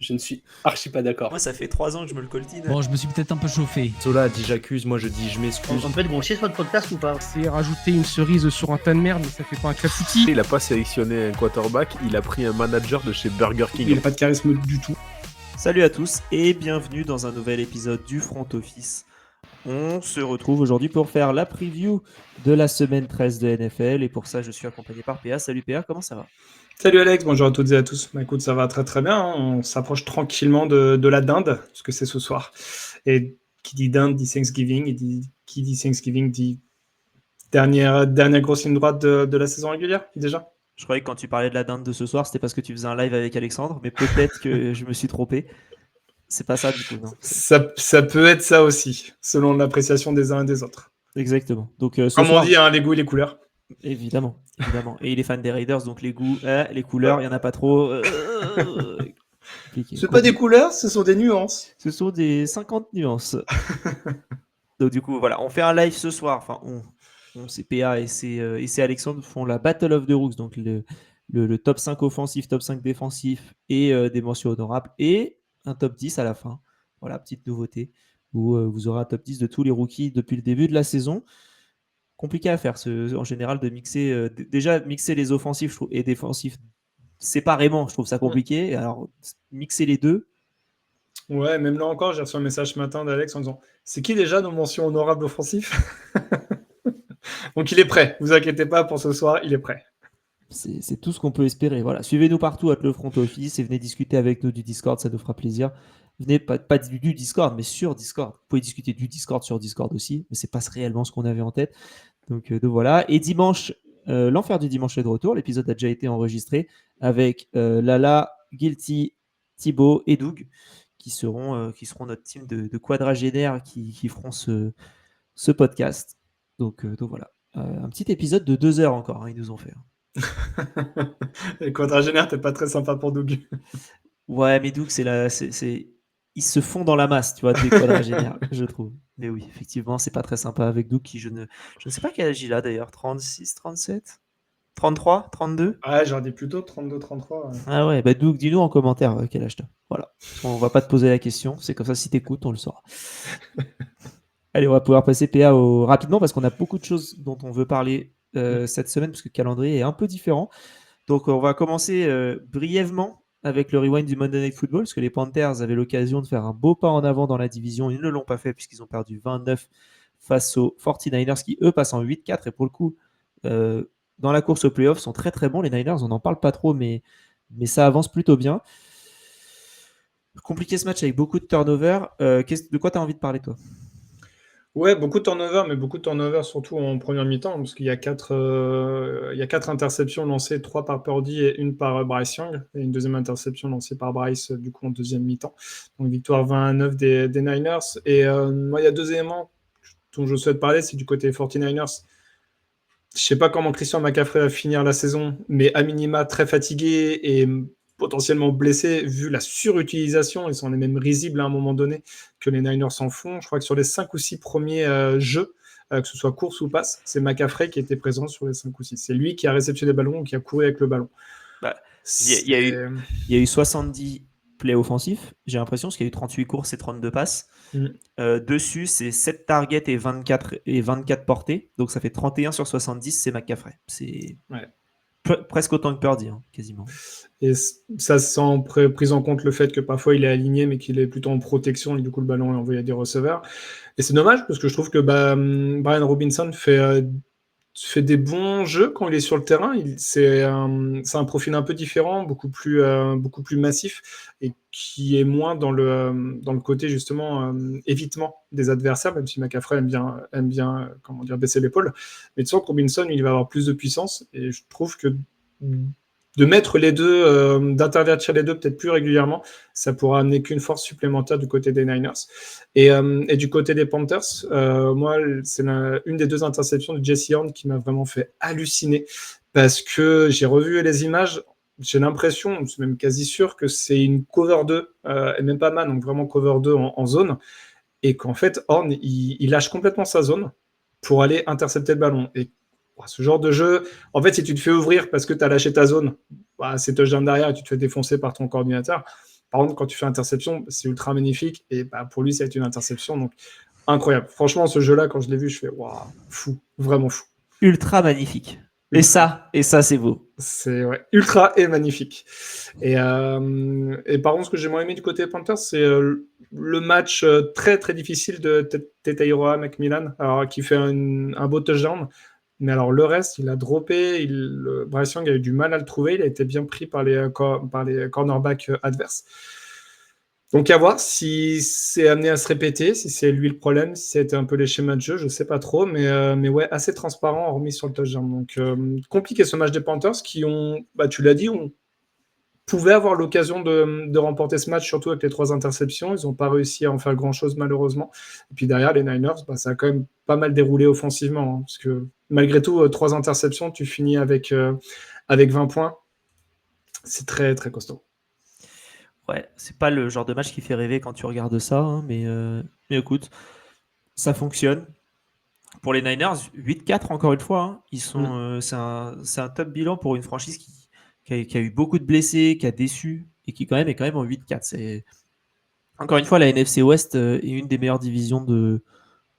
Je ne suis archi pas d'accord. Moi, ça fait 3 ans que je me le coltine. Bon, je me suis peut-être un peu chauffé. Sola a dit j'accuse, moi je dis je m'excuse. On peut être gaucher sur le podcast ou pas? C'est rajouter une cerise sur un tas de merde, mais ça fait pas un clafoutis. Il a pas sélectionné un quarterback, il a pris un manager de chez Burger King. Il n'a pas de charisme du tout. Salut à tous et bienvenue dans un nouvel épisode du Front Office. On se retrouve aujourd'hui pour faire la preview de la semaine 13 de NFL et pour ça je suis accompagné par PA. Salut PA, comment ça va? Salut Alex, bonjour à toutes et à tous. Bah, écoute, ça va très très bien. On s'approche tranquillement de la dinde, parce que c'est ce soir. Et qui dit dinde dit Thanksgiving, et qui dit Thanksgiving dit dernière grosse ligne droite de la saison régulière, déjà. Je croyais que quand tu parlais de la dinde de ce soir, c'était parce que tu faisais un live avec Alexandre, mais peut-être que je me suis trompé. C'est pas ça du coup, non? Ça peut être ça aussi, selon l'appréciation des uns et des autres. Exactement. Donc, Comme on dit, hein, les goûts et les couleurs. Évidemment. Et il est fan des Raiders, donc les goûts, les couleurs, il n'y en a pas trop. C'est pas des couleurs, ce sont des nuances. Ce sont des 50 nuances. Donc du coup, voilà, on fait un live ce soir. Enfin, c'est PA et c'est Alexandre font la Battle of the Rooks, donc le top 5 offensif, top 5 défensif et des mentions honorables et un top 10 à la fin. Voilà, petite nouveauté où vous aurez un top 10 de tous les rookies depuis le début de la saison. Compliqué à faire, en général, de mixer. Déjà, mixer les offensifs et défensifs séparément, je trouve ça compliqué. Alors, mixer les deux. Ouais, même là encore, j'ai reçu un message ce matin d'Alex en disant c'est qui déjà nos mentions honorables offensifs? Donc il est prêt, vous inquiétez pas pour ce soir, il est prêt. C'est tout ce qu'on peut espérer. Voilà. Suivez-nous partout à le Front Office et venez discuter avec nous du Discord, ça nous fera plaisir. Venez pas du Discord, mais sur Discord. Vous pouvez discuter du Discord sur Discord aussi, mais c'est pas réellement ce qu'on avait en tête. Donc voilà. Et dimanche, l'enfer du dimanche est de retour. L'épisode a déjà été enregistré avec Lala, Guilty, Thibaut et Doug qui seront notre team de quadragénaires qui feront ce podcast. Donc voilà. Un petit épisode de 2 heures encore, hein, ils nous ont fait. Les quadragénaires, t'es pas très sympa pour Doug. Ouais, mais Doug, ils se font dans la masse, tu vois, des quadragénaires, je trouve. Mais oui, effectivement, c'est pas très sympa avec Doug qui je ne sais pas quel âge il a d'ailleurs, 36, 37, 33, 32. Ouais, j'en dis plutôt 32, 33. Ouais. Ah ouais, bah Doug, dis-nous en commentaire quel âge t'as. Voilà, on va pas te poser la question, c'est comme ça, si t'écoutes, on le saura. Allez, on va pouvoir passer PA rapidement parce qu'on a beaucoup de choses dont on veut parler cette semaine parce que le calendrier est un peu différent. Donc on va commencer brièvement avec le rewind du Monday Night Football, parce que les Panthers avaient l'occasion de faire un beau pas en avant dans la division. Ils ne l'ont pas fait puisqu'ils ont perdu 29 face aux 49ers qui, eux, passent en 8-4. Et pour le coup, dans la course aux playoffs, sont très très bons. Les Niners, on n'en parle pas trop, mais ça avance plutôt bien. Compliqué ce match avec beaucoup de turnover. De quoi tu as envie de parler, toi ? Ouais, beaucoup de turnover, mais beaucoup de turnover surtout en première mi-temps, parce qu'il y a 4 interceptions lancées, 3 par Purdy et 1 par Bryce Young, et une deuxième interception lancée par Bryce, du coup, en deuxième mi-temps. Donc, victoire 20-9 des Niners. Et moi, il y a 2 éléments dont je souhaite parler, c'est du côté 49ers. Je sais pas comment Christian McCaffrey va finir la saison, mais à minima, très fatigué et potentiellement blessé, vu la surutilisation, ils sont même risibles à un moment donné, que les Niners en font. Je crois que sur les 5 ou 6 premiers jeux, que ce soit course ou passe, c'est McCaffrey qui était présent sur les 5 ou 6. C'est lui qui a réceptionné le ballon, qui a couru avec le ballon. Il y a eu 70 plays offensifs, j'ai l'impression, parce qu'il y a eu 38 courses et 32 passes. Dessus, c'est 7 targets et 24 portées, donc ça fait 31 sur 70, c'est McCaffrey. C'est presque autant que Purdy, hein, quasiment. Et ça, sans prise en compte le fait que parfois il est aligné, mais qu'il est plutôt en protection, et du coup le ballon est envoyé à des receveurs. Et c'est dommage, parce que je trouve que Brian Robinson fait des bons jeux quand il est sur le terrain. C'est un profil un peu différent, beaucoup plus massif, et qui est moins dans le côté justement évitement des adversaires, même si McCaffrey aime bien baisser l'épaule. Mais tu sens que Robinson, il va avoir plus de puissance, et je trouve que de mettre les deux, d'intervertir les deux peut-être plus régulièrement, ça pourra amener qu'une force supplémentaire du côté des Niners. Et du côté des Panthers, moi, c'est une des 2 interceptions de Jesse Horn qui m'a vraiment fait halluciner, parce que j'ai revu les images, j'ai l'impression, c'est même quasi sûr, que c'est une cover 2, et même pas mal, donc vraiment cover 2 en zone, et qu'en fait, Horn, il lâche complètement sa zone pour aller intercepter le ballon. Et ce genre de jeu, en fait, si tu te fais ouvrir parce que tu as lâché ta zone, c'est touchdown derrière et tu te fais défoncer par ton coordinateur. Par contre, quand tu fais interception, c'est ultra magnifique. Et bah, pour lui, ça a été une interception. Donc, incroyable. Franchement, ce jeu-là, quand je l'ai vu, je fais waouh, fou, vraiment fou. Ultra magnifique. Ultra. Et ça, c'est beau. C'est ultra et magnifique. Et par contre, ce que j'ai moins aimé du côté des Panthers, c'est le match très très difficile de Tetairoa McMillan, alors qui fait un beau touchdown. Mais alors le reste, il a droppé. Bryce Young a eu du mal à le trouver. Il a été bien pris par les cornerbacks adverses. Donc à voir si c'est amené à se répéter, si c'est lui le problème, si c'était un peu les schémas de jeu, je sais pas trop, mais ouais, assez transparent hormis sur le touchdown. Donc compliqué ce match des Panthers qui ont, bah tu l'as dit, on pouvait avoir l'occasion de remporter ce match, surtout avec les 3 interceptions. Ils n'ont pas réussi à en faire grand-chose malheureusement. Et puis derrière, les Niners, bah, ça a quand même pas mal déroulé offensivement, hein, parce que malgré tout, 3 interceptions, tu finis avec 20 points. C'est très très costaud. Ouais, c'est pas le genre de match qui fait rêver quand tu regardes ça, hein, mais écoute, ça fonctionne. Pour les Niners, 8-4 encore une fois, hein, ils sont, c'est un top bilan pour une franchise qui a eu beaucoup de blessés, qui a déçu et qui est quand même en 8-4. C'est encore une fois la NFC West est une des meilleures divisions de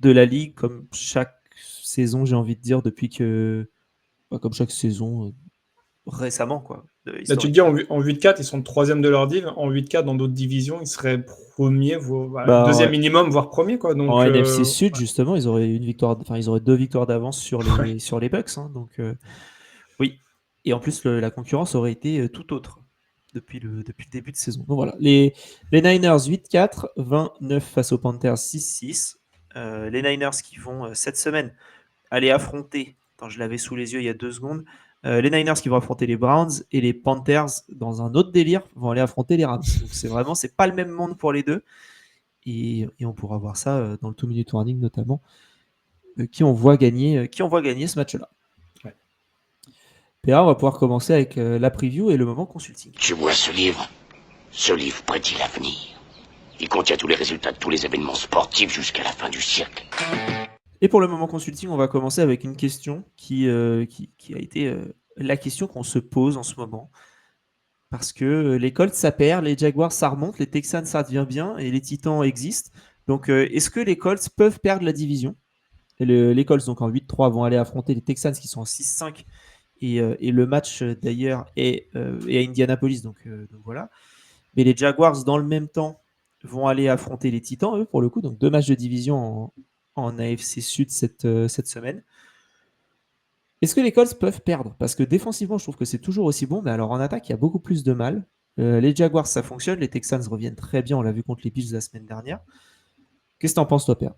la ligue, comme chaque saison, j'ai envie de dire comme chaque saison récemment quoi. Là, tu te dis en 8-4, ils sont 3e de leur div. En 8-4, dans d'autres divisions, ils seraient premiers, deuxième minimum, voire premier. Quoi. Donc, en NFC Sud, justement, ils auraient ils auraient 2 victoires d'avance sur les Bucks. Hein, donc, oui. Et en plus, la concurrence aurait été tout autre depuis le début de saison. Donc voilà. Les Niners 8-4, 29 face aux Panthers 6-6. Les Niners qui vont cette semaine aller affronter, je l'avais sous les yeux il y a 2 secondes, les Niners qui vont affronter les Browns et les Panthers, dans un autre délire, vont aller affronter les Rams. Donc c'est pas le même monde pour les deux. Et on pourra voir ça dans le 2-minute warning notamment, qui on voit gagner ce match-là. Ouais. PA, on va pouvoir commencer avec la preview et le moment consulting. Tu vois ce livre? Ce livre prédit l'avenir. Il contient tous les résultats de tous les événements sportifs jusqu'à la fin du siècle. Et pour le moment consulting, on va commencer avec une question qui a été la question qu'on se pose en ce moment. Parce que les Colts, ça perd, les Jaguars, ça remonte, les Texans, ça devient bien, et les Titans existent. Donc, est-ce que les Colts peuvent perdre la division? Les Colts, donc en 8-3, vont aller affronter les Texans qui sont en 6-5. Et le match, d'ailleurs, est à Indianapolis. Donc voilà. Mais les Jaguars, dans le même temps, vont aller affronter les Titans, eux, pour le coup. Donc 2 matchs de division en AFC Sud cette semaine. Est-ce que les Colts peuvent perdre? Parce que défensivement, je trouve que c'est toujours aussi bon, mais alors en attaque, il y a beaucoup plus de mal. Les Jaguars, ça fonctionne. Les Texans reviennent très bien. On l'a vu contre les Bills la semaine dernière. Qu'est-ce que tu en penses, toi, Père?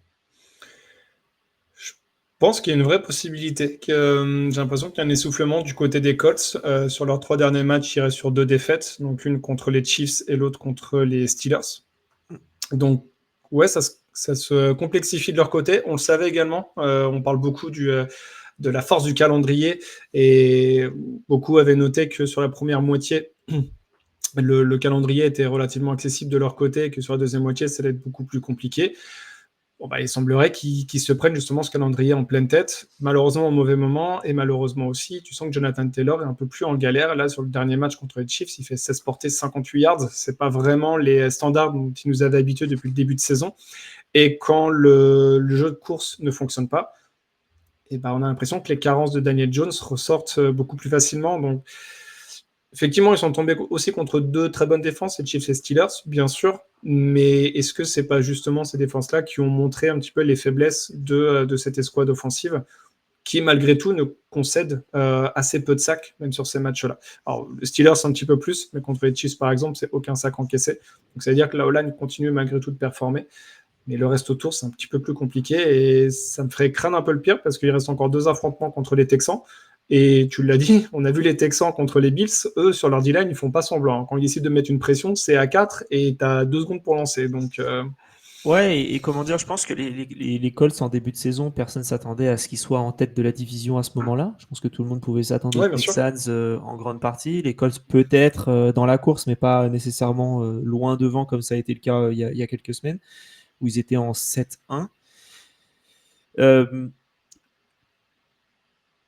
Je pense qu'il y a une vraie possibilité. J'ai l'impression qu'il y a un essoufflement du côté des Colts. Sur leurs 3 derniers matchs, ils restent sur 2 défaites. Donc une contre les Chiefs et l'autre contre les Steelers. Donc, ouais, ça se complexifie de leur côté. On le savait également. On parle beaucoup de la force du calendrier et beaucoup avaient noté que sur la première moitié, le calendrier était relativement accessible de leur côté et que sur la deuxième moitié, ça allait être beaucoup plus compliqué. Bon, bah, il semblerait qu'ils se prennent justement ce calendrier en pleine tête, malheureusement au mauvais moment, et malheureusement aussi, tu sens que Jonathan Taylor est un peu plus en galère. Là, sur le dernier match contre les Chiefs, il fait 16 portées, 58 yards. C'est pas vraiment les standards dont il nous avait habitués depuis le début de saison. Et quand le jeu de course ne fonctionne pas, et ben, on a l'impression que les carences de Daniel Jones ressortent beaucoup plus facilement. Donc, effectivement, ils sont tombés aussi contre 2 très bonnes défenses, les Chiefs et Steelers, bien sûr. Mais est-ce que c'est pas justement ces défenses-là qui ont montré un petit peu les faiblesses de cette escouade offensive, qui malgré tout ne concède assez peu de sacs, même sur ces matchs-là. Alors, les Steelers, un petit peu plus, mais contre les Chiefs, par exemple, c'est aucun sac encaissé. Donc, ça veut dire que la O-line continue malgré tout de performer. Mais le reste autour, c'est un petit peu plus compliqué et ça me ferait craindre un peu le pire parce qu'il reste encore 2 affrontements contre les Texans. Et tu l'as dit, on a vu les Texans contre les Bills. Eux, sur leur D-line, ils font pas semblant. Quand ils décident de mettre une pression, c'est à 4 et tu as 2 secondes pour lancer. Donc, Ouais, et comment dire, je pense que les Colts en début de saison, personne s'attendait à ce qu'ils soient en tête de la division à ce moment-là. Je pense que tout le monde pouvait s'attendre aux Ouais, bien sûr. Texans en grande partie. Les Colts peut-être dans la course, mais pas nécessairement loin devant comme ça a été le cas il y a quelques semaines, où ils étaient en 7-1.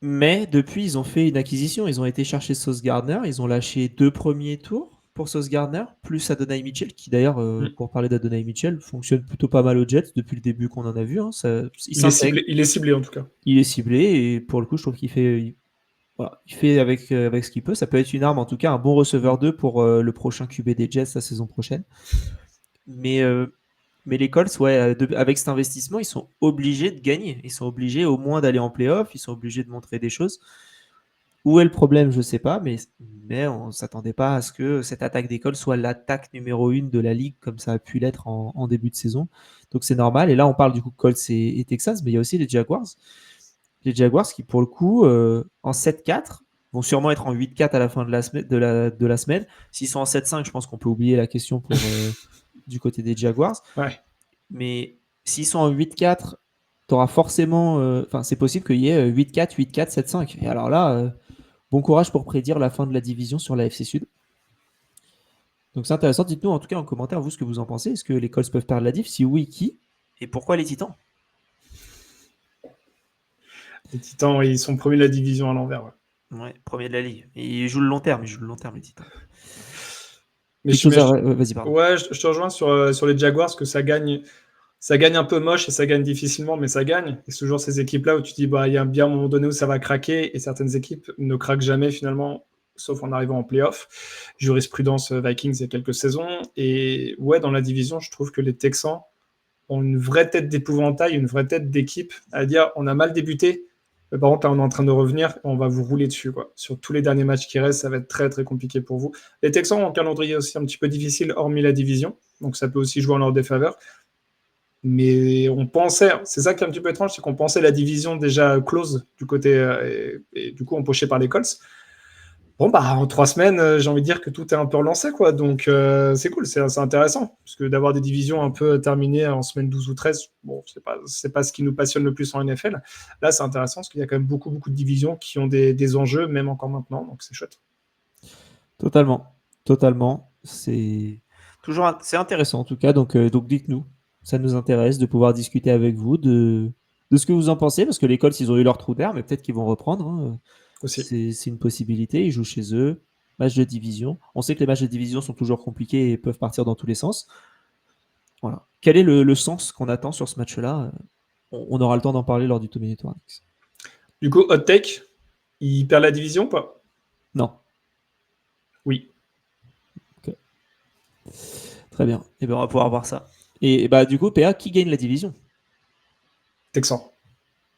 Mais depuis, ils ont fait une acquisition. Ils ont été chercher Sauce Gardner. Ils ont lâché 2 premiers tours. pour Sauce Gardner, plus Adonai Mitchell, qui d'ailleurs, Mm. pour parler d'Adonai Mitchell, fonctionne plutôt pas mal aux Jets depuis le début qu'on en a vu. Hein. Il est ciblé en tout cas. Il est ciblé et pour le coup, je trouve qu'il fait, voilà, il fait avec ce qu'il peut. Ça peut être une arme, en tout cas, un bon receveur 2 pour le prochain QB des Jets la saison prochaine. Mais les Colts, ouais, avec cet investissement, ils sont obligés de gagner. Ils sont obligés au moins d'aller en playoff. Ils sont obligés de montrer des choses. Où est le problème, je ne sais pas, mais on ne s'attendait pas à ce que cette attaque d'école soit l'attaque numéro 1 de la ligue, comme ça a pu l'être en début de saison. Donc c'est normal. Et là, on parle du coup Colts et Texans, mais il y a aussi les Jaguars. Les Jaguars qui, pour le coup, en 7-4, vont sûrement être en 8-4 à la fin de la semaine. S'ils sont en 7-5, je pense qu'on peut oublier la question pour, du côté des Jaguars. Ouais. Mais s'ils sont en 8-4, t'auras forcément... c'est possible qu'il y ait 8-4, 8-4, 7-5. Et alors là... bon courage pour prédire la fin de la division sur la FC Sud. Donc c'est intéressant. Dites-nous en tout cas en commentaire, vous, ce que vous en pensez. Est-ce que les Colts peuvent perdre la div? Si oui, qui? Et pourquoi les Titans? Les Titans, ils sont premiers de la division à l'envers. Ouais, premier de la ligue. Et ils jouent le long terme, les Titans. Mais vas-y, pardon. Ouais, je te rejoins sur les Jaguars, que ça gagne un peu moche et ça gagne difficilement, mais ça gagne. Et c'est toujours ces équipes-là où tu dis, il y a bien un moment donné où ça va craquer, et certaines équipes ne craquent jamais finalement, sauf en arrivant en playoff. Jurisprudence Vikings il y a quelques saisons. Et ouais, dans la division, je trouve que les Texans ont une vraie tête d'épouvantail, une vraie tête d'équipe, à dire, on a mal débuté, mais par contre, là, on est en train de revenir, on va vous rouler dessus, quoi. Sur tous les derniers matchs qui restent, ça va être très, très compliqué pour vous. Les Texans ont un calendrier aussi un petit peu difficile, hormis la division, donc ça peut aussi jouer en leur défaveur. Mais on pensait, c'est ça qui est un petit peu étrange, c'est qu'on pensait la division déjà close du côté, et du coup empochée par les Colts. Bon, en 3 semaines, j'ai envie de dire que tout est un peu relancé, quoi. Donc c'est cool, c'est intéressant, parce que d'avoir des divisions un peu terminées en semaine 12 ou 13, bon, c'est pas ce qui nous passionne le plus en NFL. Là, c'est intéressant, parce qu'il y a quand même beaucoup de divisions qui ont des enjeux, même encore maintenant, donc c'est chouette. Totalement. C'est intéressant en tout cas, donc dites-nous. Ça nous intéresse de pouvoir discuter avec vous de ce que vous en pensez, parce que les Colts, ils ont eu leur trou d'air, mais peut-être qu'ils vont reprendre. Hein. C'est une possibilité. Ils jouent chez eux. Match de division. On sait que les matchs de division sont toujours compliqués et peuvent partir dans tous les sens. Voilà. Quel est le sens qu'on attend sur ce match-là? On aura le temps d'en parler lors du 2 Minute Warnings. Du coup, hot take, il perd la division ou pas? Non. Oui. Okay. Très bien. Et bien, on va pouvoir voir ça. Et du coup, PA, qui gagne la division? Texans.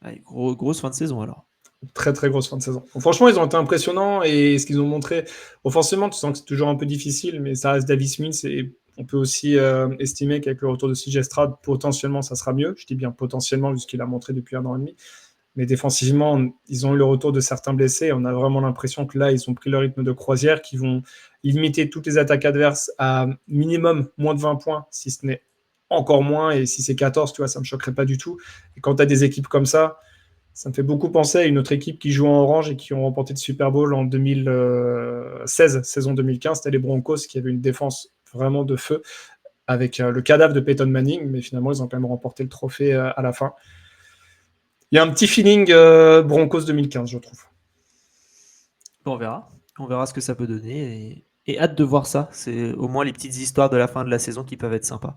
Allez, grosse fin de saison alors. Très très grosse fin de saison. Donc, franchement, ils ont été impressionnants, et ce qu'ils ont montré offensivement, tu sens que c'est toujours un peu difficile, mais ça reste Davis Mills, et on peut aussi estimer qu'avec le retour de CJ Stroud, potentiellement ça sera mieux. Je dis bien potentiellement, vu ce qu'il a montré depuis 1 an et demi. Mais défensivement, ils ont eu le retour de certains blessés. On a vraiment l'impression que là, ils ont pris le rythme de croisière, qui vont limiter toutes les attaques adverses à minimum moins de 20 points, si ce n'est encore moins, et si c'est 14, tu vois, ça ne me choquerait pas du tout. Et quand tu as des équipes comme ça me fait beaucoup penser à une autre équipe qui joue en orange et qui ont remporté le Super Bowl en 2016, saison 2015. C'était les Broncos, qui avaient une défense vraiment de feu, avec le cadavre de Peyton Manning, mais finalement, ils ont quand même remporté le trophée à la fin. Il y a un petit feeling Broncos 2015, je trouve. On verra. On verra ce que ça peut donner. Et hâte de voir ça. C'est au moins les petites histoires de la fin de la saison qui peuvent être sympas.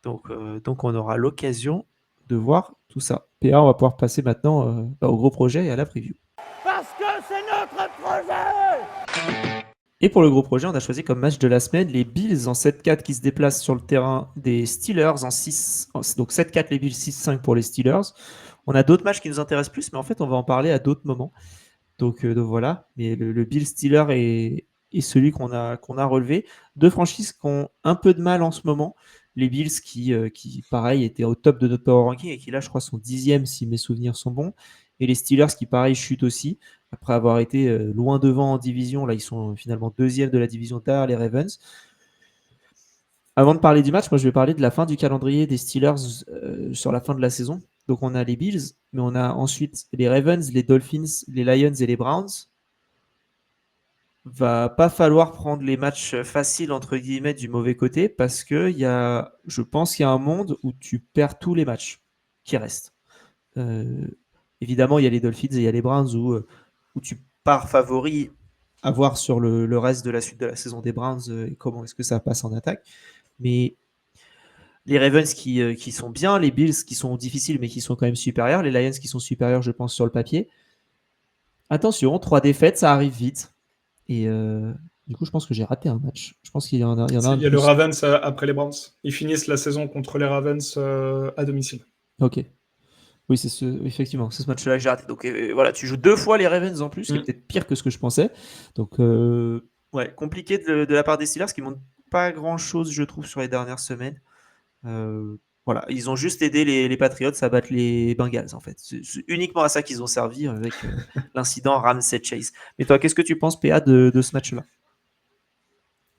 Donc on aura l'occasion de voir tout ça. PA, on va pouvoir passer maintenant au gros projet et à la preview. Parce que c'est notre projet! Et pour le gros projet, on a choisi comme match de la semaine les Bills en 7-4 qui se déplacent sur le terrain des Steelers en 6. Donc 7-4 les Bills, 6-5 pour les Steelers. On a d'autres matchs qui nous intéressent plus, mais en fait, on va en parler à d'autres moments. Donc voilà. Mais le Bills Steelers est celui qu'on a relevé. Deux franchises qui ont un peu de mal en ce moment. Les Bills qui, pareil, étaient au top de notre power ranking et qui, là, je crois, sont 10e si mes souvenirs sont bons. Et les Steelers qui, pareil, chutent aussi. Après avoir été loin devant en division, là, ils sont finalement 2e de la division derrière les Ravens. Avant de parler du match, moi, je vais parler de la fin du calendrier des Steelers sur la fin de la saison. Donc, on a les Bills, mais on a ensuite les Ravens, les Dolphins, les Lions et les Browns. Va pas falloir prendre les matchs faciles entre guillemets du mauvais côté, parce que je pense qu'il y a un monde où tu perds tous les matchs qui restent. Évidemment, il y a les Dolphins et il y a les Browns où tu pars favori à voir sur le reste de la suite de la saison des Browns et comment est-ce que ça passe en attaque. Mais les Ravens qui sont bien, les Bills qui sont difficiles mais qui sont quand même supérieurs, les Lions qui sont supérieurs, je pense, sur le papier. Attention, 3 défaites, ça arrive vite. Et du coup, je pense que j'ai raté un match. Je pense qu'il y en a un Il y a de le plus. Ravens après les Browns. Ils finissent la saison contre les Ravens à domicile. Ok. Oui, effectivement, c'est ce match-là que j'ai raté. Donc voilà, tu joues 2 fois les Ravens en plus, ce qui est peut-être pire que ce que je pensais. Donc ouais, compliqué de la part des Steelers, qui montrent pas grand-chose, je trouve, sur les dernières semaines. Voilà, ils ont juste aidé les Patriots à battre les Bengals, en fait. C'est uniquement à ça qu'ils ont servi avec l'incident Ramsey-Chase. Mais toi, qu'est-ce que tu penses, PA, de ce match-là?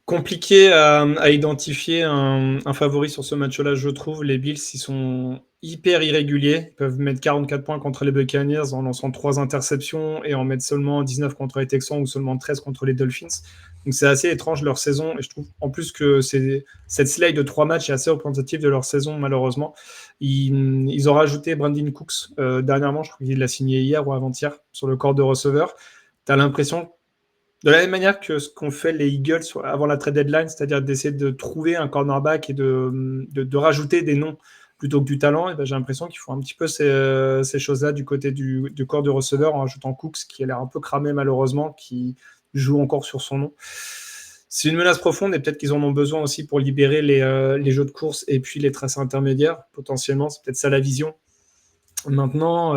Compliqué à identifier un favori sur ce match-là, je trouve. Les Bills, ils sont hyper irréguliers. Ils peuvent mettre 44 points contre les Buccaneers en lançant 3 interceptions et en mettre seulement 19 contre les Texans ou seulement 13 contre les Dolphins. Donc c'est assez étrange leur saison. Et je trouve en plus que cette slate de 3 matchs est assez représentative de leur saison, malheureusement. Ils ont rajouté Brandon Cooks dernièrement. Je crois qu'il l'a signé hier ou avant-hier sur le corps de receveur. Tu as l'impression, de la même manière que ce qu'ont fait les Eagles avant la trade deadline, c'est-à-dire d'essayer de trouver un cornerback et de rajouter des noms plutôt que du talent, et ben j'ai l'impression qu'ils font un petit peu ces choses-là du côté du corps de receveur en rajoutant Cooks, qui a l'air un peu cramé malheureusement, qui joue encore sur son nom. C'est une menace profonde et peut-être qu'ils en ont besoin aussi pour libérer les jeux de course et puis les tracés intermédiaires. Potentiellement, c'est peut-être ça la vision. Maintenant,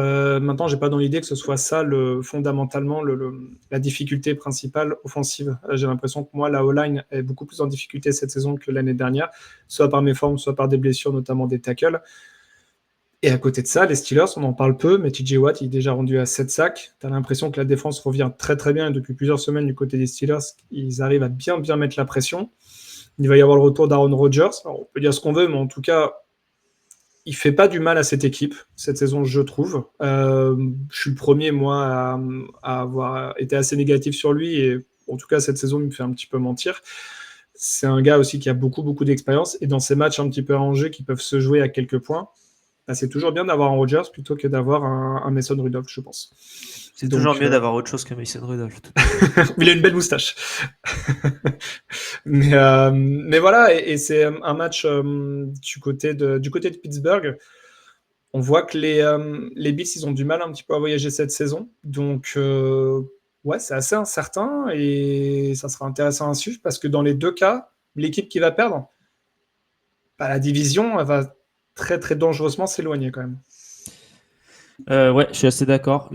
j'ai pas dans l'idée que ce soit ça fondamentalement la difficulté principale offensive. J'ai l'impression que moi, la O-line est beaucoup plus en difficulté cette saison que l'année dernière, soit par mes formes, soit par des blessures, notamment des tackles. Et à côté de ça, les Steelers, on en parle peu, mais TJ Watt il est déjà rendu à 7 sacs. Tu as l'impression que la défense revient très très bien et depuis plusieurs semaines du côté des Steelers, ils arrivent à bien mettre la pression. Il va y avoir le retour d'Aaron Rodgers. Alors, on peut dire ce qu'on veut, mais en tout cas, il fait pas du mal à cette équipe cette saison, je trouve. Je suis le premier, moi, à avoir été assez négatif sur lui et en tout cas, cette saison, il me fait un petit peu mentir. C'est un gars aussi qui a beaucoup d'expérience et dans ces matchs un petit peu arrangés qui peuvent se jouer à quelques points, bah, c'est toujours bien d'avoir un Rodgers plutôt que d'avoir un Mason Rudolph, je pense. C'est toujours mieux d'avoir autre chose que Mason Rudolph. Il a une belle moustache. mais voilà, et c'est un match du côté de Pittsburgh. On voit que les Bills, ils ont du mal un petit peu à voyager cette saison. Donc, ouais, c'est assez incertain et ça sera intéressant à suivre parce que dans les deux cas, l'équipe qui va perdre, bah, la division, elle va très, très dangereusement s'éloigner quand même. Ouais, je suis assez d'accord.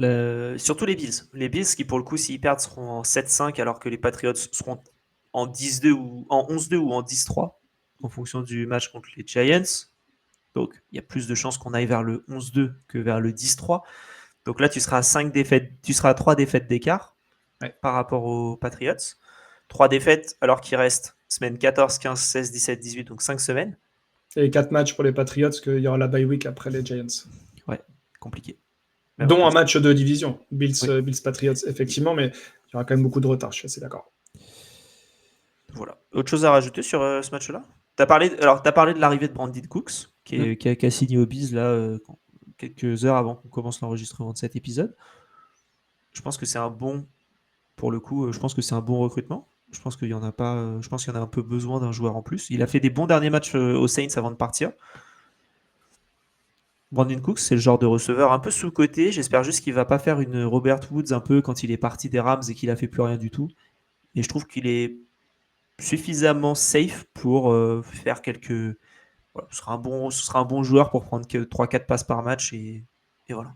Surtout les Bills. Les Bills qui, pour le coup, s'ils perdent, seront en 7-5 alors que les Patriots seront en 10-2 ou en 11-2 ou en 10-3 en fonction du match contre les Giants. Donc, il y a plus de chances qu'on aille vers le 11-2 que vers le 10-3. Donc là, tu seras à 3 défaites d'écart par rapport aux Patriots. 3 défaites alors qu'il reste semaine 14, 15, 16, 17, 18, donc 5 semaines. Et 4 matchs pour les Patriots, parce qu'il y aura la bye week après les Giants. Ouais, compliqué. Dont un match de division, Bills-Patriots, effectivement, mais il y aura quand même beaucoup de retard, je suis assez d'accord. Voilà. Autre chose à rajouter sur ce match-là? T'as parlé de l'arrivée de Brandon Cooks, qui a signé au Biz là, quelques heures avant qu'on commence l'enregistrement de cet épisode. Je pense que c'est un bon, pour le coup, je pense que c'est un bon recrutement. Je pense qu'il y en a pas, je pense qu'il y en a un peu besoin d'un joueur en plus. Il a fait des bons derniers matchs aux Saints avant de partir. Brandon Cooks, c'est le genre de receveur un peu sous-coté. J'espère juste qu'il va pas faire une Robert Woods un peu quand il est parti des Rams et qu'il a fait plus rien du tout. Et je trouve qu'il est suffisamment safe pour faire quelques. Voilà, ce sera un bon joueur pour prendre 3-4 passes par match et voilà.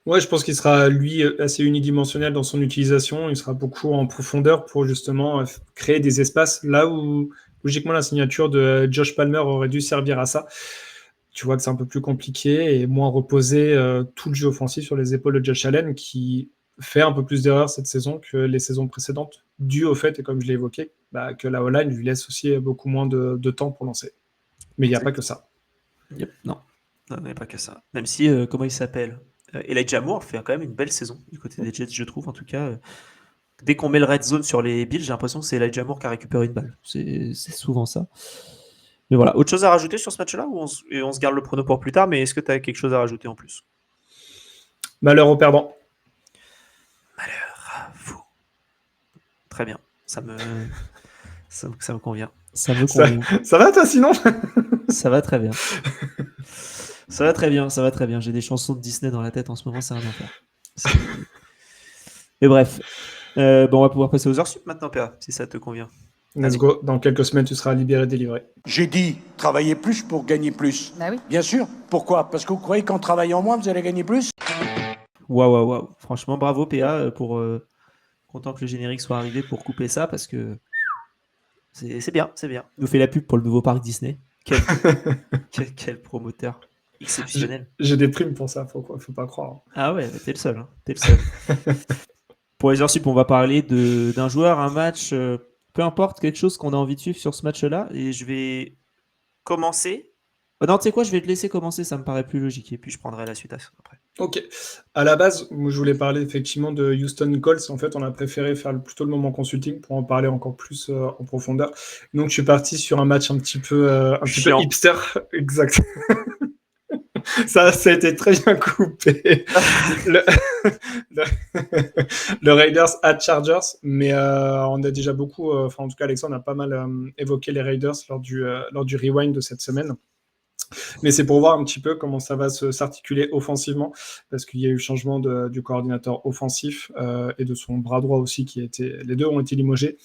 Ouais, je pense qu'il sera, lui, assez unidimensionnel dans son utilisation. Il sera beaucoup en profondeur pour justement créer des espaces là où, logiquement, la signature de Josh Palmer aurait dû servir à ça. Tu vois que c'est un peu plus compliqué et moins reposer tout le jeu offensif sur les épaules de Josh Allen qui fait un peu plus d'erreurs cette saison que les saisons précédentes, dû au fait, et comme je l'ai évoqué, que la O-line lui laisse aussi beaucoup moins de temps pour lancer. Mais il n'y a pas que ça. Yep. Non, il n'y a pas que ça. Même si, comment il s'appelle Elijah Moore fait quand même une belle saison du côté des Jets, je trouve. En tout cas, dès qu'on met le red zone sur les Bills, j'ai l'impression que c'est Elijah Moore qui a récupéré une balle. C'est souvent ça. Mais voilà, autre chose à rajouter sur ce match-là ou on se garde le prono pour plus tard, mais est-ce que tu as quelque chose à rajouter en plus? Malheur aux perdants. Malheur à vous. Très bien. Ça me convient. Ça me Ça, convient. ça va toi sinon? Ça va très bien. Ça va très bien, ça va très bien. J'ai des chansons de Disney dans la tête en ce moment, c'est un enfer. Mais bref. Bon, on va pouvoir passer aux heures sup maintenant, PA, si ça te convient. Let's go. Dans quelques semaines, tu seras libéré, délivré. J'ai dit travailler plus pour gagner plus. Bah oui. Bien sûr. Pourquoi? Parce que vous croyez qu'en travaillant moins, vous allez gagner plus? Waouh. Franchement, bravo PA pour content que le générique soit arrivé pour couper ça parce que c'est bien. Il nous fait la pub pour le nouveau parc Disney. Quel promoteur exceptionnel. J'ai des primes pour ça, faut pas croire. Ah ouais, t'es le seul. Hein. T'es le seul. Pour les heures sup, on va parler d'un joueur, un match, peu importe, quelque chose qu'on a envie de suivre sur ce match-là. Et je vais commencer. Non, tu sais quoi, je vais te laisser commencer, ça me paraît plus logique. Et puis je prendrai la suite après. Ok. À la base, moi, je voulais parler effectivement de Houston Colts. En fait, on a préféré faire plutôt le moment consulting pour en parler encore plus en profondeur. Donc, je suis parti sur un match un petit peu hipster. Exact. Ça a été très bien coupé. le Raiders at Chargers, mais on a déjà beaucoup, en tout cas Alexandre a pas mal évoqué les Raiders lors du rewind de cette semaine. Mais c'est pour voir un petit peu comment ça va s'articuler offensivement, parce qu'il y a eu le changement du coordinateur offensif et de son bras droit aussi, les deux ont été limogés.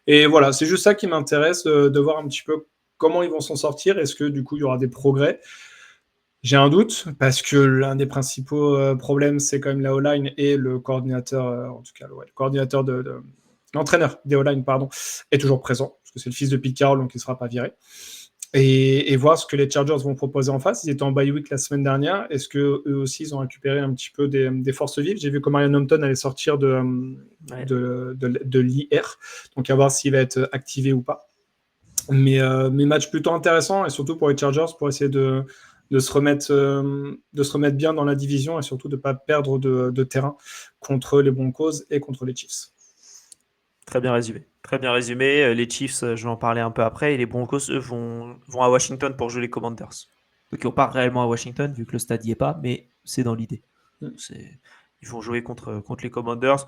Et voilà, c'est juste ça qui m'intéresse, de voir un petit peu comment ils vont s'en sortir. Est-ce que du coup il y aura des progrès? J'ai un doute, parce que l'un des principaux problèmes, c'est quand même la O-line et le coordinateur, en tout cas, le coordinateur l'entraîneur des O-line, pardon, est toujours présent, parce que c'est le fils de Pete Carroll, donc il ne sera pas viré. Et voir ce que les Chargers vont proposer en face. Ils étaient en bye week la semaine dernière. Est-ce qu'eux aussi, ils ont récupéré un petit peu des forces vives? J'ai vu que Marion Hampton allait sortir de l'IR, donc à voir s'il va être activé ou pas. Mais match plutôt intéressant, et surtout pour les Chargers, pour essayer de se remettre bien dans la division et surtout de ne pas perdre de terrain contre les Broncos et contre les Chiefs. Très bien résumé. Les Chiefs, je vais en parler un peu après, et les Broncos, eux, vont à Washington pour jouer les Commanders. Donc ils vont pas réellement à Washington, vu que le stade n'y est pas, mais c'est dans l'idée. Ils vont jouer contre les Commanders.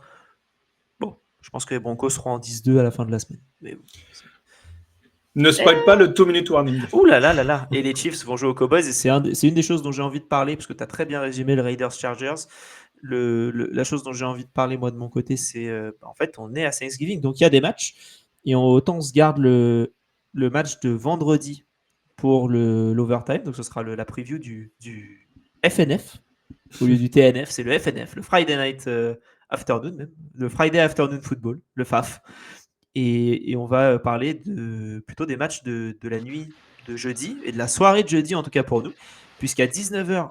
Bon, je pense que les Broncos seront en 10-2 à la fin de la semaine. Mais bon, ne spoil pas le 2-minute warning. Ouh là là. Et les Chiefs vont jouer aux Cowboys, et c'est une des choses dont j'ai envie de parler, parce que tu as très bien résumé le Raiders-Chargers. La chose dont j'ai envie de parler moi de mon côté, c'est en fait on est à Thanksgiving, donc il y a des matchs, et autant on se garde le match de vendredi pour l'overtime, donc ce sera la preview du FNF au lieu du TNF, c'est le FNF, le Friday Night Afternoon même, le Friday Afternoon Football, le FAF, et on va parler plutôt des matchs de la nuit de jeudi, et de la soirée de jeudi en tout cas pour nous, puisqu'à 19h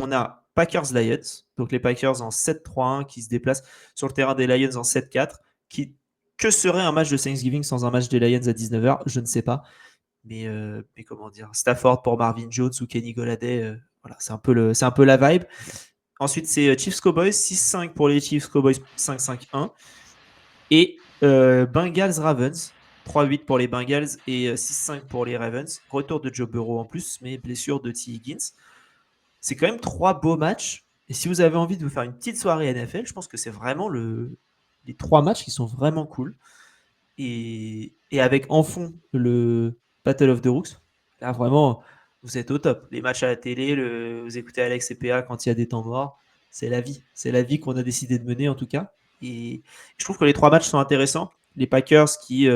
on a Packers-Lions, donc les Packers en 7-3-1 qui se déplacent sur le terrain des Lions en 7-4. Que serait un match de Thanksgiving sans un match des Lions à 19h? Je ne sais pas. Mais comment dire, Stafford pour Marvin Jones ou Kenny Golladay, voilà, c'est un peu la vibe. Ensuite, c'est Chiefs-Cowboys, 6-5 pour les Chiefs, Cowboys 5-5-1. Et Bengals-Ravens, 3-8 pour les Bengals et 6-5 pour les Ravens. Retour de Joe Burrow en plus, mais blessure de T. Higgins. C'est quand même 3 beaux matchs. Et si vous avez envie de vous faire une petite soirée NFL, je pense que c'est vraiment les 3 matchs qui sont vraiment cool. Et avec en fond le Battle of the Rooks, là vraiment, vous êtes au top. Les matchs à la télé, vous écoutez Alex et PA quand il y a des temps morts, c'est la vie. C'est la vie qu'on a décidé de mener en tout cas. Et je trouve que les 3 matchs sont intéressants. Les Packers qui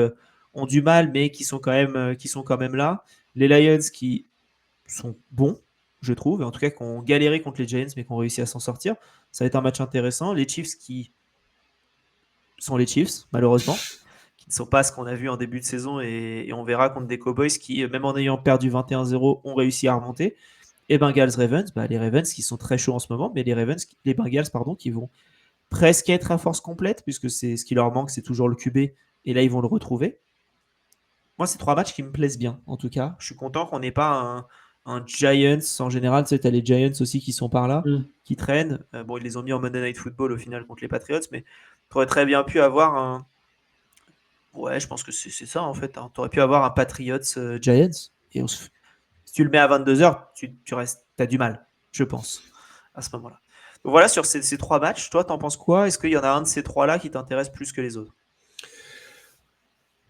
ont du mal, mais qui sont quand même là. Les Lions qui sont bons, je trouve, en tout cas qui ont galéré contre les Giants mais qui ont réussi à s'en sortir. Ça va être un match intéressant. Les Chiefs qui sont les Chiefs, malheureusement, qui ne sont pas ce qu'on a vu en début de saison, et on verra contre des Cowboys qui, même en ayant perdu 21-0, ont réussi à remonter. Et Bengals-Ravens, les Ravens qui sont très chauds en ce moment, mais les Bengals qui vont presque être à force complète, puisque c'est ce qui leur manque, c'est toujours le QB, et là ils vont le retrouver. Moi, c'est 3 matchs qui me plaisent bien, en tout cas. Je suis content qu'on n'ait pas un Giants en général. Tu sais, tu as les Giants aussi qui sont par là, qui traînent. Bon, ils les ont mis en Monday Night Football au final contre les Patriots, mais tu aurais très bien pu avoir un. Ouais, je pense que c'est ça en fait. Tu aurais pu avoir un Patriots Giants. Et si tu le mets à 22h, tu as du mal, je pense, à ce moment-là. Donc voilà, sur ces 3 matchs, toi, t'en penses quoi? Est-ce qu'il y en a un de ces 3-là qui t'intéresse plus que les autres?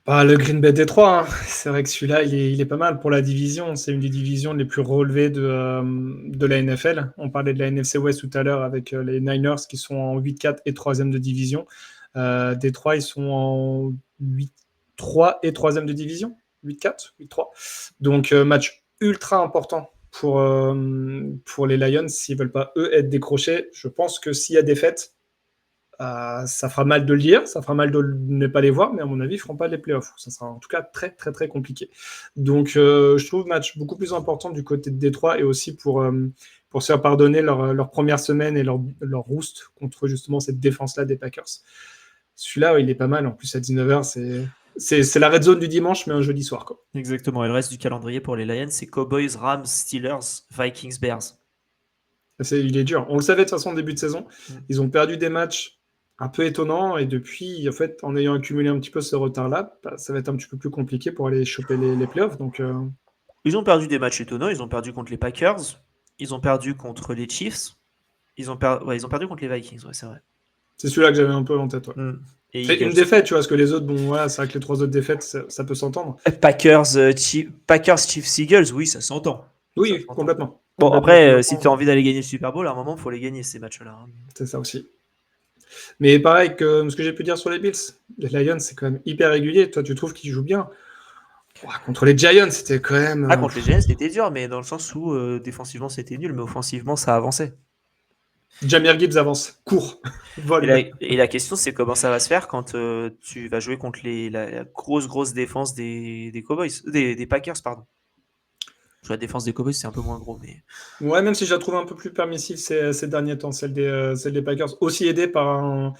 Bah, le Green Bay Détroit, hein. C'est vrai que celui-là, il est pas mal pour la division. C'est une des divisions les plus relevées de la NFL. On parlait de la NFC West tout à l'heure avec les Niners qui sont en 8-4 et 3e de division. Détroit, ils sont en 8-3 et 3e de division. 8-4, 8-3. Donc, match ultra important pour les Lions s'ils veulent pas, eux, être décrochés. Je pense que s'il y a défaite, ça fera mal de le lire, ça fera mal de ne pas les voir, mais à mon avis, ils ne feront pas les playoffs. Ça sera en tout cas très, très, très compliqué. Donc, je trouve le match beaucoup plus important du côté de Détroit et aussi pour se faire pardonner leur première semaine et leur roost contre justement cette défense-là des Packers. Celui-là, il est pas mal. En plus, à 19h, c'est la red zone du dimanche, mais un jeudi soir, quoi. Exactement. Et le reste du calendrier pour les Lions, c'est Cowboys, Rams, Steelers, Vikings, Bears. Il est dur. On le savait de toute façon au début de saison. Ils ont perdu des matchs un peu étonnants et depuis, en fait, en ayant accumulé un petit peu ce retard-là, ça va être un petit peu plus compliqué pour aller choper les playoffs. Donc, Ils ont perdu des matchs étonnants. Ils ont perdu contre les Packers. Ils ont perdu contre les Chiefs. Ils ont perdu contre les Vikings, ouais, c'est vrai. C'est celui-là que j'avais un peu en tête. Ouais. Et c'est une défaite, tu vois, parce que les autres, bon, voilà, c'est vrai que les 3 autres défaites, ça peut s'entendre. Packers, Chiefs, Eagles, oui, ça s'entend. Oui, ça s'entend. complètement. Bon, après, si tu as envie d'aller gagner le Super Bowl, à un moment, il faut les gagner, ces matchs-là. C'est ça aussi. Mais pareil que ce que j'ai pu dire sur les Bills, les Lions, c'est quand même hyper régulier. Toi, tu trouves qu'ils jouent bien. Contre les Giants, c'était quand même... contre les Giants, c'était dur, mais dans le sens où défensivement, c'était nul, mais offensivement, ça avançait. Jahmyr Gibbs avance, court, vole. Et la question, c'est comment ça va se faire quand tu vas jouer contre la grosse défense des Cowboys, des Packers, pardon. La défense des Cowboys, c'est un peu moins gros, mais... Ouais, même si je la trouve un peu plus permissive ces derniers temps, celle des Packers, aussi aidée par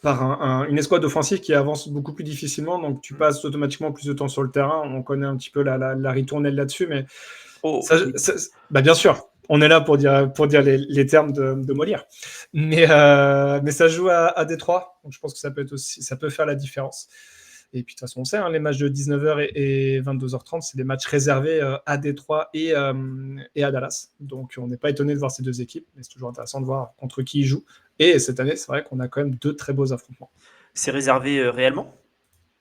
une escouade offensive qui avance beaucoup plus difficilement, donc tu passes automatiquement plus de temps sur le terrain. On connaît un petit peu la ritournelle là-dessus, mais bah bien sûr, on est là pour dire les termes de Molière. Mais ça joue à Détroit, donc je pense que ça peut faire la différence. Et puis de toute façon, on sait, hein, les matchs de 19h et 22h30, c'est des matchs réservés à Détroit et à Dallas. Donc on n'est pas étonné de voir ces deux équipes, mais c'est toujours intéressant de voir contre qui ils jouent. Et cette année, c'est vrai qu'on a quand même 2 très beaux affrontements. C'est réservé réellement ?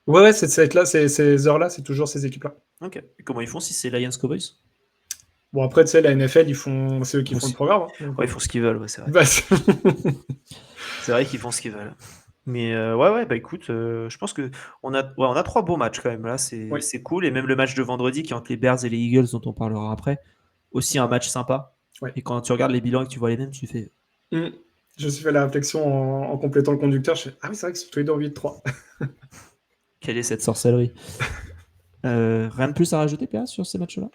Ouais, ces heures-là, c'est toujours ces équipes-là. Ok. Et comment ils font si c'est Lions Cowboys ? Bon, après, tu sais, la NFL, c'est eux qui font le programme. Hein. Ouais, ils font ce qu'ils veulent, ouais, c'est vrai. Bah, c'est vrai qu'ils font ce qu'ils veulent. Mais ouais, bah écoute, je pense qu'on a 3 beaux matchs quand même. Là, c'est cool. Et même le match de vendredi qui est entre les Bears et les Eagles, dont on parlera après, aussi un match sympa. Ouais. Et quand tu regardes les bilans et que tu vois les mêmes, tu fais... Je me suis fait la réflexion en complétant le conducteur. Je fais, ah oui, c'est vrai que c'est tous les deux en 8-3. Quelle est cette sorcellerie ? Rien de plus à rajouter, PA, sur ces matchs-là ?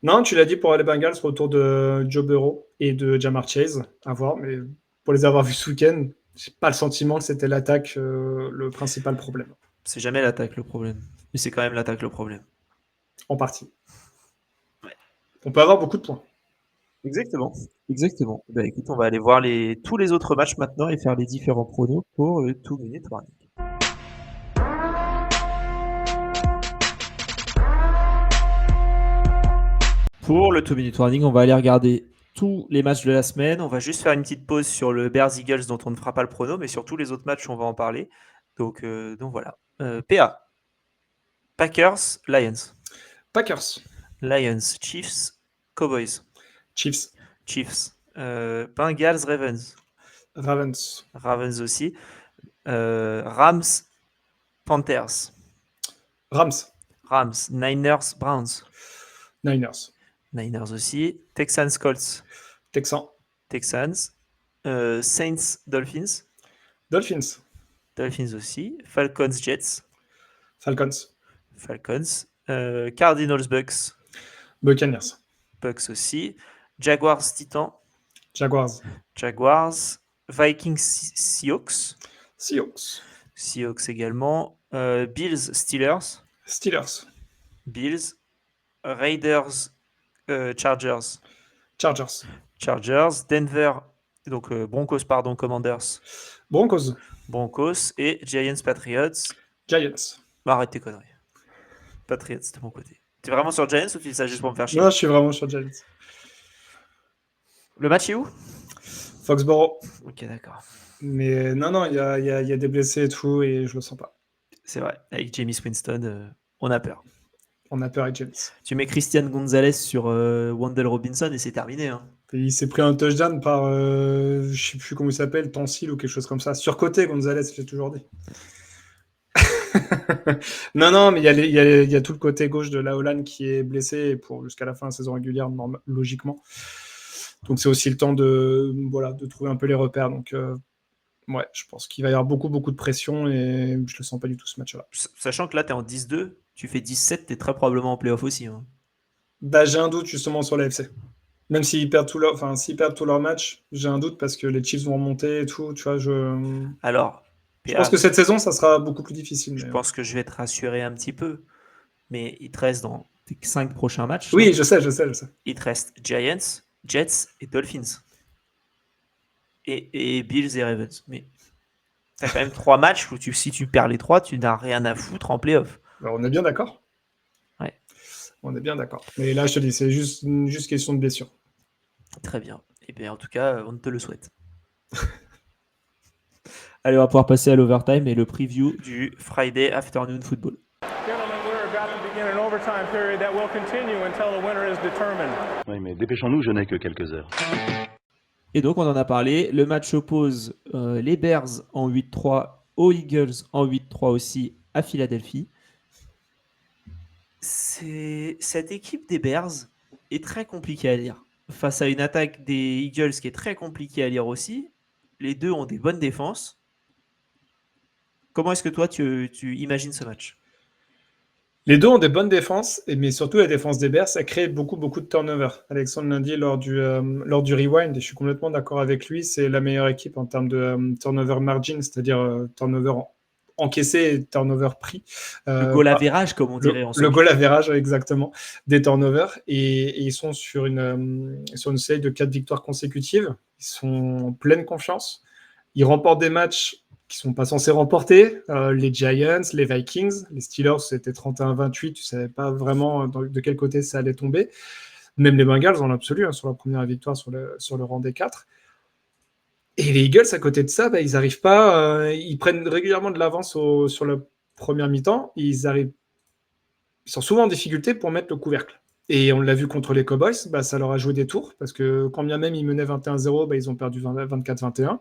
Non, tu l'as dit pour les Bengals, retour de Joe Burrow et de Ja'Marr Chase, à voir. Mais pour les avoir vus ce week-end, j'ai pas le sentiment que c'était l'attaque le principal problème. C'est jamais l'attaque le problème. Mais c'est quand même l'attaque le problème. En partie. Ouais. On peut avoir beaucoup de points. Exactement. Ben, écoute, on va aller voir tous les autres matchs maintenant et faire les différents pronos pour le 2 Minute Warning. Pour le 2 Minute Warning, on va aller regarder tous les matchs de la semaine. On va juste faire une petite pause sur le Bears Eagles dont on ne fera pas le prono, mais sur tous les autres matchs, on va en parler. Donc voilà. PA. Packers, Lions. Packers. Lions, Chiefs, Cowboys. Chiefs. Bengals, Ravens. Ravens aussi. Rams, Panthers. Rams. Niners, Browns. Niners aussi. Texans, Colts. Texans. Saints, Dolphins. Dolphins aussi. Falcons, Jets. Falcons. Cardinals, Bucks. Bucks aussi. Jaguars, Titans. Jaguars. Vikings, Seahawks. Également. Bills, Steelers. Bills. Raiders, Chargers. Denver, donc Broncos, Commanders. Broncos. Et Giants, Patriots. Arrête tes conneries. Patriots, de mon côté. T'es vraiment sur Giants ou tu dis ça juste pour me faire chier ? Non, je suis vraiment sur Giants. Le match est où ? Foxborough. Ok, d'accord. Mais non, il y a des blessés et tout, et je le sens pas. C'est vrai. Avec Jameis Winston, on a peur. On a peur avec James. Tu mets Christian Gonzalez sur Wandale Robinson et c'est terminé. Hein. Et il s'est pris un touchdown par, je sais plus comment il s'appelle, Tansil ou quelque chose comme ça. Surcoté, Gonzalez, j'ai toujours dit. Non, mais il y a tout le côté gauche de Laolan qui est blessé pour jusqu'à la fin de la saison régulière, logiquement. Donc c'est aussi le temps de trouver un peu les repères. Donc ouais, je pense qu'il va y avoir beaucoup de pression et je le sens pas du tout ce match-là. Sachant que là, tu es en 10-2, tu fais 17, tu es très probablement en playoff aussi. Hein. Bah, j'ai un doute justement sur l'AFC. Même s'ils perdent tous leurs matchs, j'ai un doute parce que les Chiefs vont remonter et tout. Tu vois, Alors, je pense que cette saison, ça sera beaucoup plus difficile. Je pense que je vais te rassurer un petit peu. Mais il te reste dans tes 5 prochains matchs. Oui, je sais. Il te reste Giants, Jets et Dolphins. Et Bills et Ravens. Mais tu as quand même 3 matchs où si tu perds les 3, tu n'as rien à foutre en playoff. Alors, on est bien d'accord. Ouais. On est bien d'accord. Mais là, je te dis, c'est juste question de blessure. Très bien. Et bien, en tout cas, on te le souhaite. Allez, on va pouvoir passer à l'overtime et le preview du Friday Afternoon Football. Oui, mais dépêchons-nous, je n'ai que quelques heures. Et donc, on en a parlé. Le match oppose les Bears en 8-3 aux Eagles en 8-3 aussi à Philadelphie. Cette équipe des Bears est très compliquée à lire. Face à une attaque des Eagles qui est très compliquée à lire aussi, les deux ont des bonnes défenses. Comment est-ce que toi, tu imagines ce match ? Les deux ont des bonnes défenses, mais surtout la défense des Bears, ça crée beaucoup de turnovers. Alexandre l'a dit lors du rewind, et je suis complètement d'accord avec lui, c'est la meilleure équipe en termes de turnover margin, c'est-à-dire turnover encaissé et turnover pris. Le goal average, comme on dirait en Le goal average, exactement, des turnovers. Et ils sont sur une série de 4 victoires consécutives. Ils sont en pleine confiance. Ils remportent des matchs qui ne sont pas censés remporter. Les Giants, les Vikings, les Steelers, c'était 31-28. Tu ne savais pas vraiment de quel côté ça allait tomber. Même les Bengals, en absolu, sur la première victoire sur le rang des 4. Et les Eagles, à côté de ça, ils n'arrivent pas. Ils prennent régulièrement de l'avance sur la première mi-temps. Ils sont souvent en difficulté pour mettre le couvercle. Et on l'a vu contre les Cowboys, ça leur a joué des tours, parce que quand bien même ils menaient 21-0, ils ont perdu 24-21.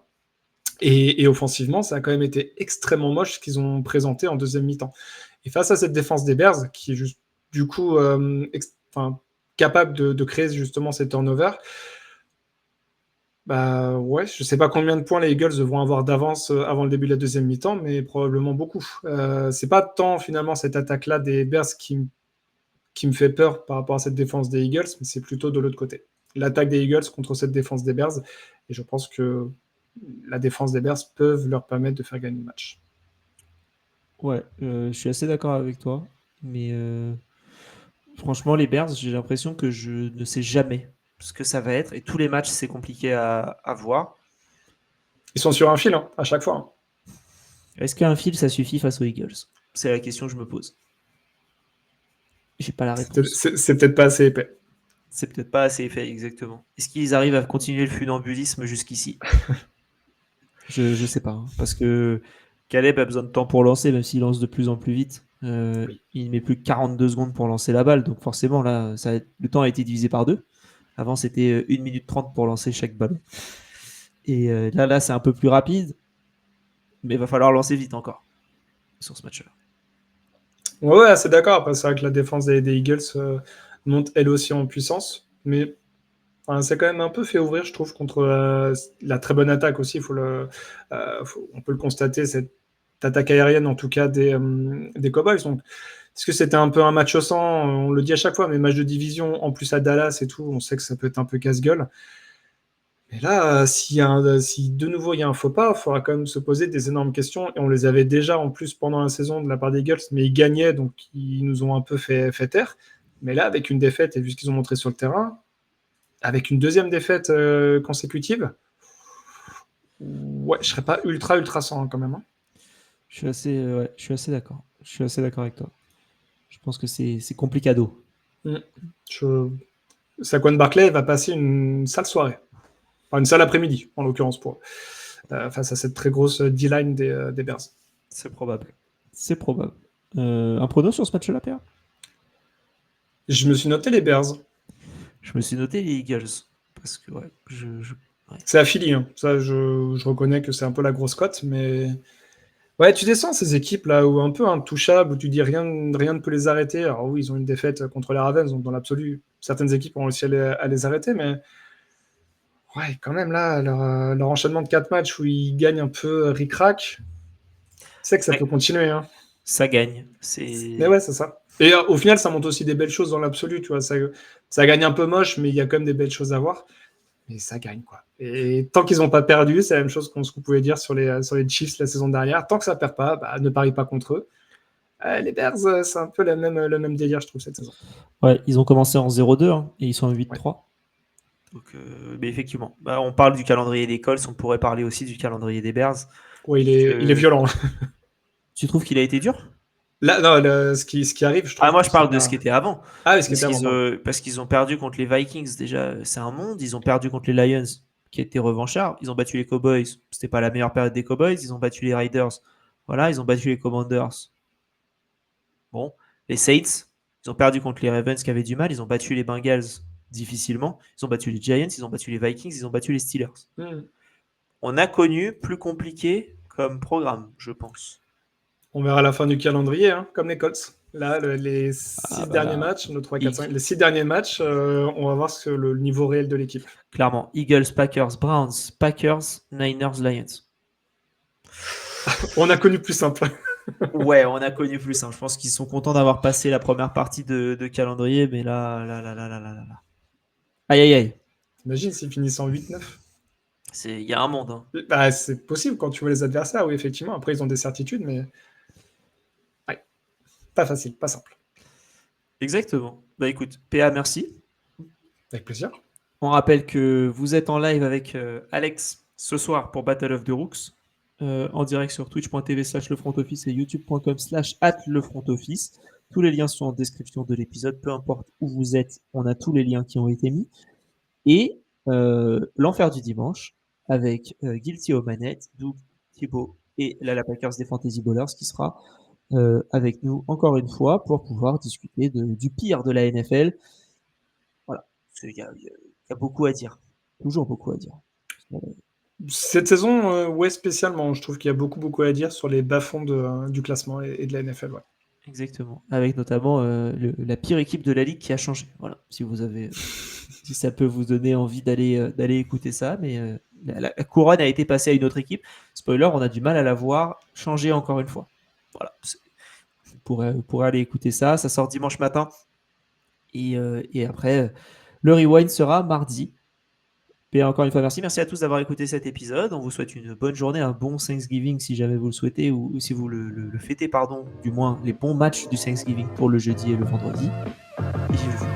Et offensivement, ça a quand même été extrêmement moche ce qu'ils ont présenté en deuxième mi-temps. Et face à cette défense des Bears, qui est juste, du coup capable de créer justement ces turnovers, ouais, je ne sais pas combien de points les Eagles vont avoir d'avance avant le début de la deuxième mi-temps, mais probablement beaucoup. C'est pas tant finalement cette attaque-là des Bears qui me fait peur par rapport à cette défense des Eagles, mais c'est plutôt de l'autre côté. L'attaque des Eagles contre cette défense des Bears, et je pense que la défense des Bears peuvent leur permettre de faire gagner le match. Ouais, je suis assez d'accord avec toi, mais franchement, les Bears, j'ai l'impression que je ne sais jamais ce que ça va être, et tous les matchs, c'est compliqué à voir. Ils sont sur un fil, à chaque fois. Est-ce qu'un fil, ça suffit face aux Eagles ? C'est la question que je me pose. J'ai pas la réponse. C'est peut-être pas assez épais. C'est peut-être pas assez épais, exactement. Est-ce qu'ils arrivent à continuer le funambulisme jusqu'ici ? Je sais pas, parce que Caleb a besoin de temps pour lancer, même s'il lance de plus en plus vite. Oui. Il met plus que 42 secondes pour lancer la balle, donc forcément, là, le temps a été divisé par 2. Avant, c'était 1 minute 30 pour lancer chaque ballon. Et là, c'est un peu plus rapide, mais il va falloir lancer vite encore sur ce match-là. Ouais, c'est d'accord. Après, c'est vrai que la défense des Eagles monte elle aussi en puissance, mais c'est quand même un peu fait ouvrir, je trouve, contre la très bonne attaque aussi. On peut le constater, cette attaque aérienne, en tout cas, des Cowboys. Donc, est-ce que c'était un peu un match au sang ? On le dit à chaque fois, mais match de division, en plus à Dallas et tout, on sait que ça peut être un peu casse-gueule. Mais là, si de nouveau il y a un faux pas, il faudra quand même se poser des énormes questions. Et on les avait déjà en plus pendant la saison de la part des Eagles, mais ils gagnaient, donc ils nous ont un peu fait taire. Mais là, avec une défaite, et vu ce qu'ils ont montré sur le terrain, avec une deuxième défaite consécutive, ouais, je serais pas ultra sans quand même. Je suis assez d'accord. Je suis assez d'accord avec toi. Je pense que c'est complicado. Saquon Barkley va passer une sale soirée. Enfin, une sale après-midi, en l'occurrence, face à cette très grosse D-line des Bears. C'est probable. C'est probable. Un prono sur ce match-là, Pierre? Je me suis noté les Bears. Je me suis noté les Eagles. Parce que, ouais, C'est à Philly, hein. Ça, je reconnais que c'est un peu la grosse cote, mais ouais, tu descends ces équipes là où un peu intouchables, où tu dis rien ne peut les arrêter. Alors oui, ils ont une défaite contre les Ravens, donc dans l'absolu, certaines équipes ont réussi à les arrêter, mais ouais, quand même là, leur enchaînement de 4 matchs où ils gagnent un peu ric-rac, c'est que ça peut continuer, hein. Ça gagne. Mais ouais, c'est ça. Et au final, ça montre aussi des belles choses dans l'absolu, tu vois. Ça gagne un peu moche, mais il y a quand même des belles choses à voir. Mais ça gagne, quoi. Et tant qu'ils n'ont pas perdu, c'est la même chose qu'on pouvait dire sur les Chiefs la saison dernière. Tant que ça ne perd pas, ne parie pas contre eux. Les Bears, c'est un peu le même délire, je trouve, cette saison. Ouais, ils ont commencé en 0-2 hein, et ils sont en 8-3. Ouais. Donc, mais effectivement, on parle du calendrier des Colts, on pourrait parler aussi du calendrier des Bears. Oui, il est violent. Tu trouves qu'il a été dur? Là, non, ce qui arrive, je trouve. Moi, je parle de ce qui était avant. Ah, ce qui était avant. Parce qu'ils ont perdu contre les Vikings, déjà, c'est un monde. Ils ont perdu contre les Lions, qui étaient revanchards. Ils ont battu les Cowboys, c'était pas la meilleure période des Cowboys. Ils ont battu les Raiders, voilà. Ils ont battu les Commanders. Bon, les Saints, ils ont perdu contre les Ravens qui avaient du mal. Ils ont battu les Bengals difficilement. Ils ont battu les Giants, ils ont battu les Vikings, ils ont battu les Steelers. On a connu plus compliqué comme programme, je pense. On verra la fin du calendrier, hein, comme les Colts. Là, les 6 derniers matchs, nos 3, 4, 5, les 6 derniers matchs, on va voir le niveau réel de l'équipe. Clairement, Eagles, Packers, Browns, Packers, Niners, Lions. On a connu plus simple. Ouais, on a connu plus simple. Je pense qu'ils sont contents d'avoir passé la première partie de calendrier, mais là. Aïe. Imagine s'ils finissent en 8-9. Il y a un monde. Hein. C'est possible quand tu vois les adversaires, oui, effectivement. Après, ils ont des certitudes, mais ouais. Pas facile, pas simple. Exactement. Écoute, PA, merci. Avec plaisir. On rappelle que vous êtes en live avec Alex ce soir pour Battle of the Rooks, en direct sur twitch.tv/lefrontoffice et youtube.com/lefrontoffice. Tous les liens sont en description de l'épisode, peu importe où vous êtes, on a tous les liens qui ont été mis. Et l'enfer du dimanche, avec Guilty aux manettes, Doug, Thibaut et Lala Packers des Fantasy Ballers qui sera avec nous encore une fois pour pouvoir discuter du pire de la NFL. Voilà, il y a beaucoup à dire, toujours beaucoup à dire. Cette saison, ouais, spécialement, je trouve qu'il y a beaucoup à dire sur les bas-fonds du classement et de la NFL. Ouais. Exactement, avec notamment la pire équipe de la ligue qui a changé. Voilà, si vous avez, si ça peut vous donner envie d'aller écouter ça, mais la couronne a été passée à une autre équipe. Spoiler, on a du mal à la voir changer encore une fois. Voilà, vous pourrez aller écouter ça. Ça sort dimanche matin et après le rewind sera mardi. Et encore une fois, merci à tous d'avoir écouté cet épisode. On vous souhaite une bonne journée, un bon Thanksgiving si jamais vous le souhaitez, ou si vous le fêtez, du moins les bons matchs du Thanksgiving pour le jeudi et le vendredi. Et je vous